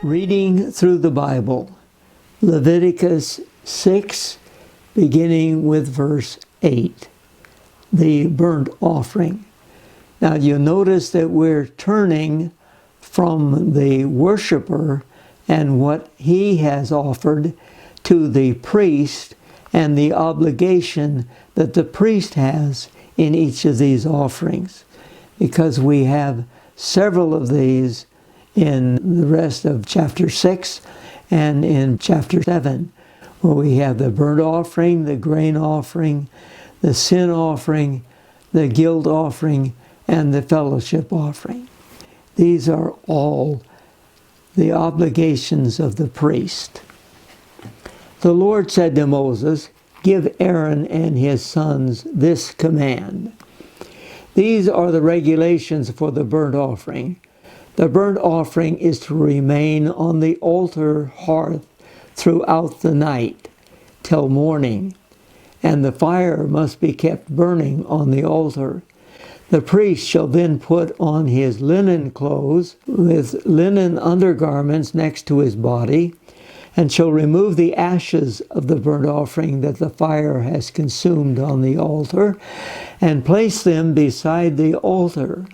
Reading through the Bible, Leviticus 6, beginning with verse 8, the burnt offering. Now you'll notice that we're turning from the worshiper and what he has offered to the priest and the obligation that the priest has in each of these offerings, because we have several of these in the rest of chapter 6 and in chapter 7, where we have the burnt offering, the grain offering, the sin offering, the guilt offering, and the fellowship offering. These are all the obligations of the priest. The Lord said to Moses, "Give Aaron and his sons this command. These are the regulations for the burnt offering. The burnt offering is to remain on the altar hearth throughout the night till morning, and the fire must be kept burning on the altar. The priest shall then put on his linen clothes with linen undergarments next to his body, and shall remove the ashes of the burnt offering that the fire has consumed on the altar, and place them beside the altar.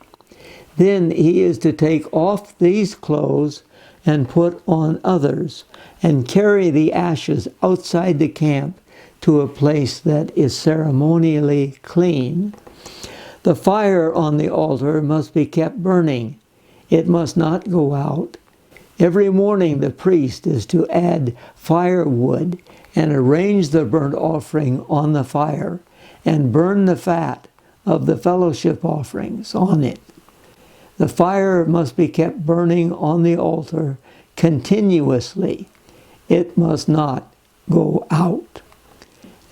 Then he is to take off these clothes and put on others, and carry the ashes outside the camp to a place that is ceremonially clean. The fire on the altar must be kept burning. It must not go out. Every morning the priest is to add firewood and arrange the burnt offering on the fire, and burn the fat of the fellowship offerings on it. The fire must be kept burning on the altar continuously. It must not go out."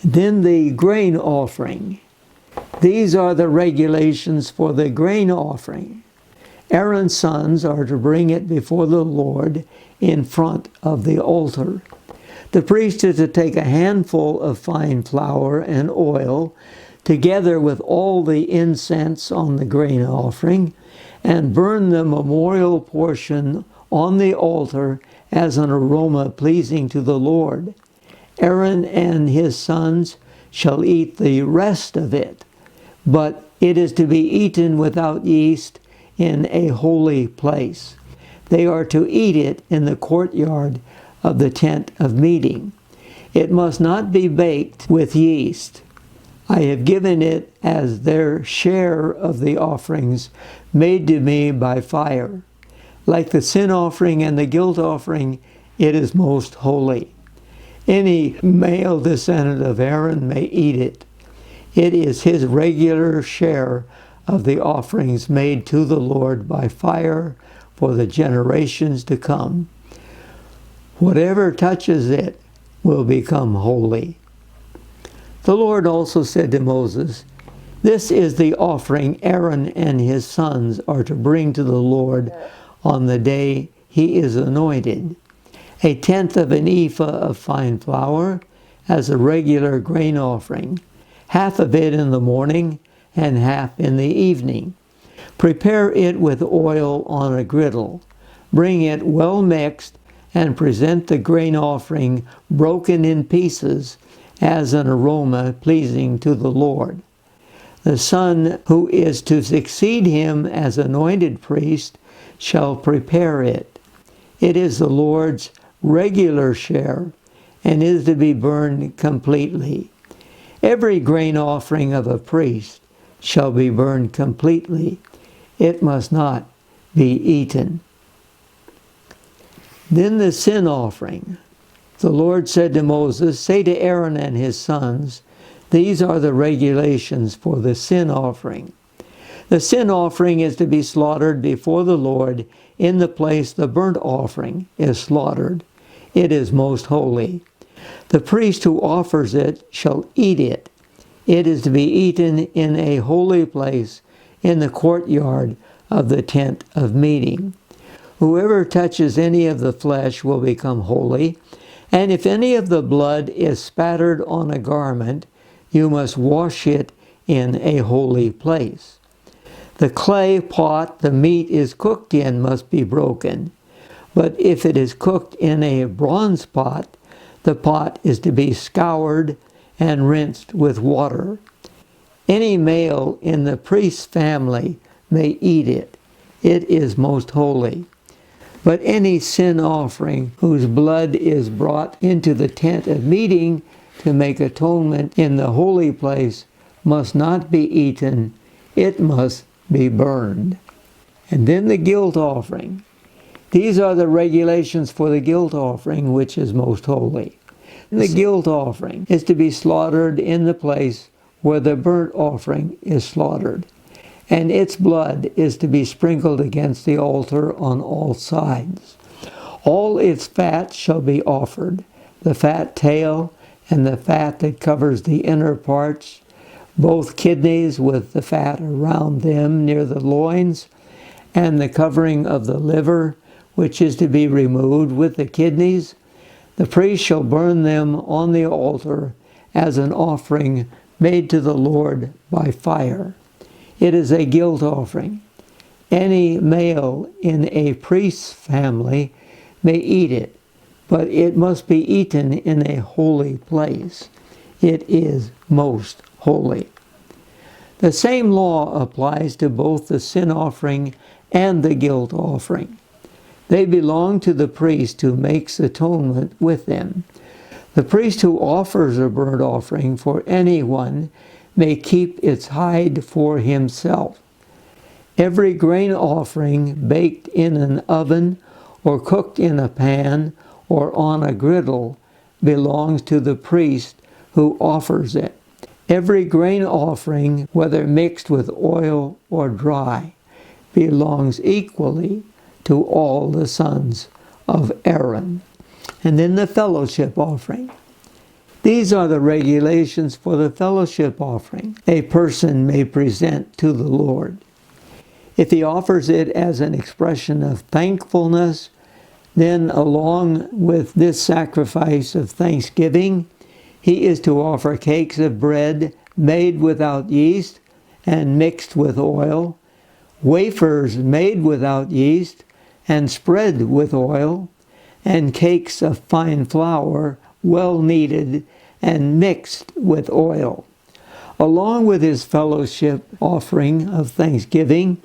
Then the grain offering. These are the regulations for the grain offering. Aaron's sons are to bring it before the Lord in front of the altar. The priest is to take a handful of fine flour and oil, together with all the incense on the grain offering, and burn the memorial portion on the altar as an aroma pleasing to the Lord. Aaron and his sons shall eat the rest of it, but it is to be eaten without yeast in a holy place. They are to eat it in the courtyard of the tent of meeting. It must not be baked with yeast. I have given it as their share of the offerings made to me by fire. Like the sin offering and the guilt offering, it is most holy. Any male descendant of Aaron may eat it. It is his regular share of the offerings made to the Lord by fire for the generations to come. Whatever touches it will become holy. The Lord also said to Moses, "This is the offering Aaron and his sons are to bring to the Lord on the day he is anointed: 1/10 of an ephah of fine flour as a regular grain offering, half of it in the morning and half in the evening. Prepare it with oil on a griddle. Bring it well mixed, and present the grain offering broken in pieces as an aroma pleasing to the Lord. The son who is to succeed him as anointed priest shall prepare it. It is the Lord's regular share, and is to be burned completely. Every grain offering of a priest shall be burned completely. It must not be eaten." Then the sin offering. The Lord said to Moses, "Say to Aaron and his sons, these are the regulations for the sin offering. The sin offering is to be slaughtered before the Lord in the place the burnt offering is slaughtered. It is most holy. The priest who offers it shall eat it. It is to be eaten in a holy place in the courtyard of the tent of meeting. Whoever touches any of the flesh will become holy, and if any of the blood is spattered on a garment, you must wash it in a holy place. The clay pot the meat is cooked in must be broken, But if it is cooked in a bronze pot, the pot is to be scoured and rinsed with water. Any male in the priest's family may eat it. It is most holy. But any sin offering whose blood is brought into the tent of meeting to make atonement in the holy place must not be eaten. It must be burned. And then the guilt offering. These are the regulations for the guilt offering, which is most holy. The guilt offering is to be slaughtered in the place where the burnt offering is slaughtered, and its blood is to be sprinkled against the altar on all sides. All its fat shall be offered, the fat tail and the fat that covers the inner parts, both kidneys with the fat around them near the loins, and the covering of the liver, which is to be removed with the kidneys. The priest shall burn them on the altar as an offering made to the Lord by fire. It is a guilt offering. Any male in a priest's family may eat it, but it must be eaten in a holy place. It is most holy. The same law applies to both the sin offering and the guilt offering. They belong to the priest who makes atonement with them. The priest who offers a burnt offering for anyone may keep its hide for himself. Every grain offering baked in an oven or cooked in a pan or on a griddle belongs to the priest who offers it. Every grain offering, whether mixed with oil or dry, belongs equally to all the sons of Aaron. And then the fellowship offering. These are the regulations for the fellowship offering a person may present to the Lord. If he offers it as an expression of thankfulness, then along with this sacrifice of thanksgiving, he is to offer cakes of bread made without yeast and mixed with oil, wafers made without yeast and spread with oil, and cakes of fine flour, well kneaded and mixed with oil. Along with his fellowship offering of thanksgiving,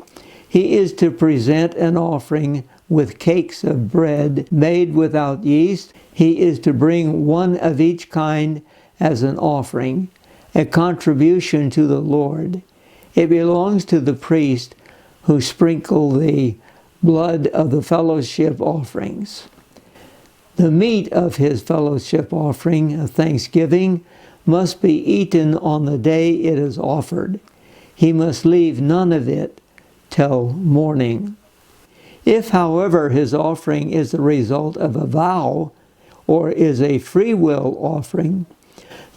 he is to present an offering with cakes of bread made without yeast. He is to bring one of each kind as an offering, a contribution to the Lord. It belongs to the priest who sprinkle the blood of the fellowship offerings. The meat of his fellowship offering of thanksgiving must be eaten on the day it is offered. He must leave none of it till morning. If, however, his offering is the result of a vow or is a free will offering,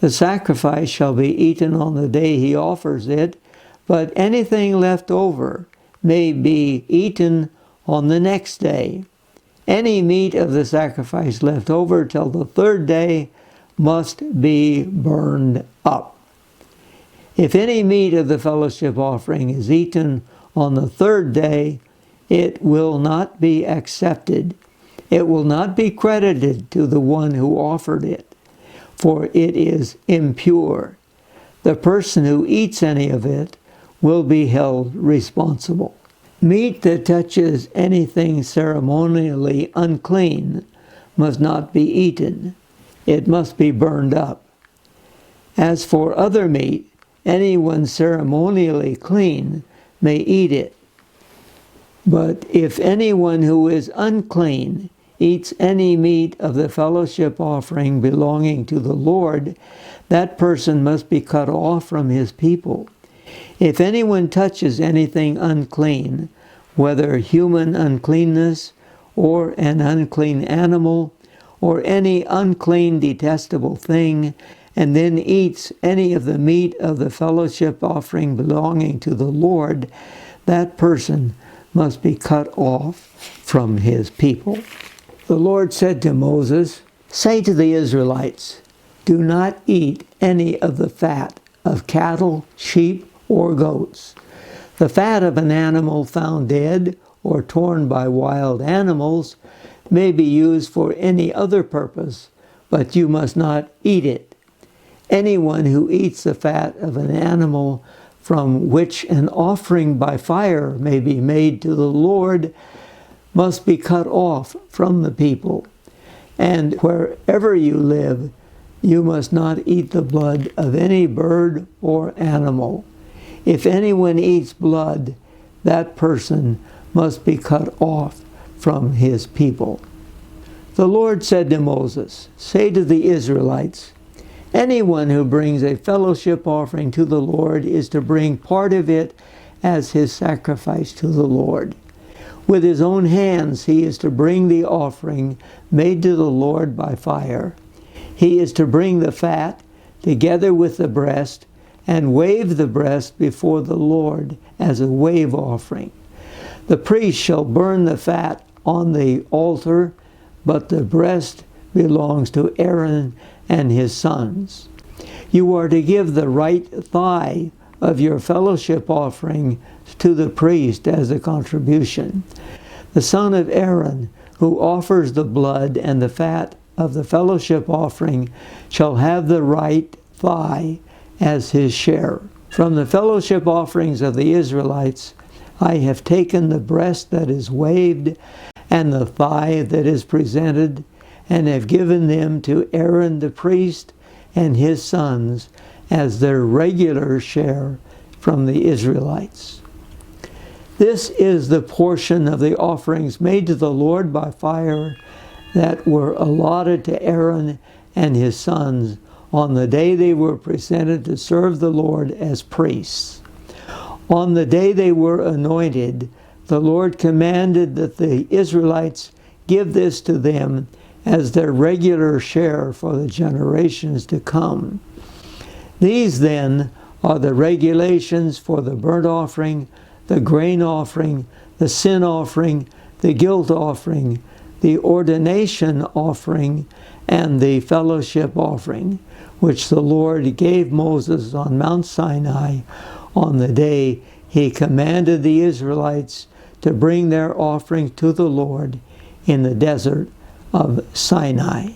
the sacrifice shall be eaten on the day he offers it, but anything left over may be eaten on the next day. Any meat of the sacrifice left over till the third day must be burned up. If any meat of the fellowship offering is eaten on the third day, it will not be accepted. It will not be credited to the one who offered it, for it is impure. The person who eats any of it will be held responsible. Meat that touches anything ceremonially unclean must not be eaten. It must be burned up. As for other meat, anyone ceremonially clean may eat it. But if anyone who is unclean eats any meat of the fellowship offering belonging to the Lord, that person must be cut off from his people. If anyone touches anything unclean, whether human uncleanness or an unclean animal or any unclean detestable thing, and then eats any of the meat of the fellowship offering belonging to the Lord, that person must be cut off from his people. The Lord said to Moses, "Say to the Israelites, do not eat any of the fat of cattle, sheep, or goats. The fat of an animal found dead or torn by wild animals, may be used for any other purpose, but you must not eat it. Anyone who eats the fat of an animal from which an offering by fire may be made to the Lord must be cut off from the people. And wherever you live, you must not eat the blood of any bird or animal. If anyone eats blood, that person must be cut off from his people. The Lord said to Moses, "Say to the Israelites, anyone who brings a fellowship offering to the Lord is to bring part of it as his sacrifice to the Lord. With his own hands he is to bring the offering made to the Lord by fire. He is to bring the fat together with the breast and wave the breast before the Lord as a wave offering. The priest shall burn the fat on the altar, but the breast belongs to Aaron and his sons. You are to give the right thigh of your fellowship offering to the priest as a contribution. The son of Aaron, who offers the blood and the fat of the fellowship offering, shall have the right thigh as his share. From the fellowship offerings of the Israelites, I have taken the breast that is waved and the thigh that is presented, and have given them to Aaron the priest and his sons as their regular share from the Israelites. This is the portion of the offerings made to the Lord by fire that were allotted to Aaron and his sons on the day they were presented to serve the Lord as priests. On the day they were anointed, the Lord commanded that the Israelites give this to them as their regular share for the generations to come. These then are the regulations for the burnt offering, the grain offering, the sin offering, the guilt offering, the ordination offering, and the fellowship offering, which the Lord gave Moses on Mount Sinai on the day he commanded the Israelites to bring their offering to the Lord in the desert of Sinai.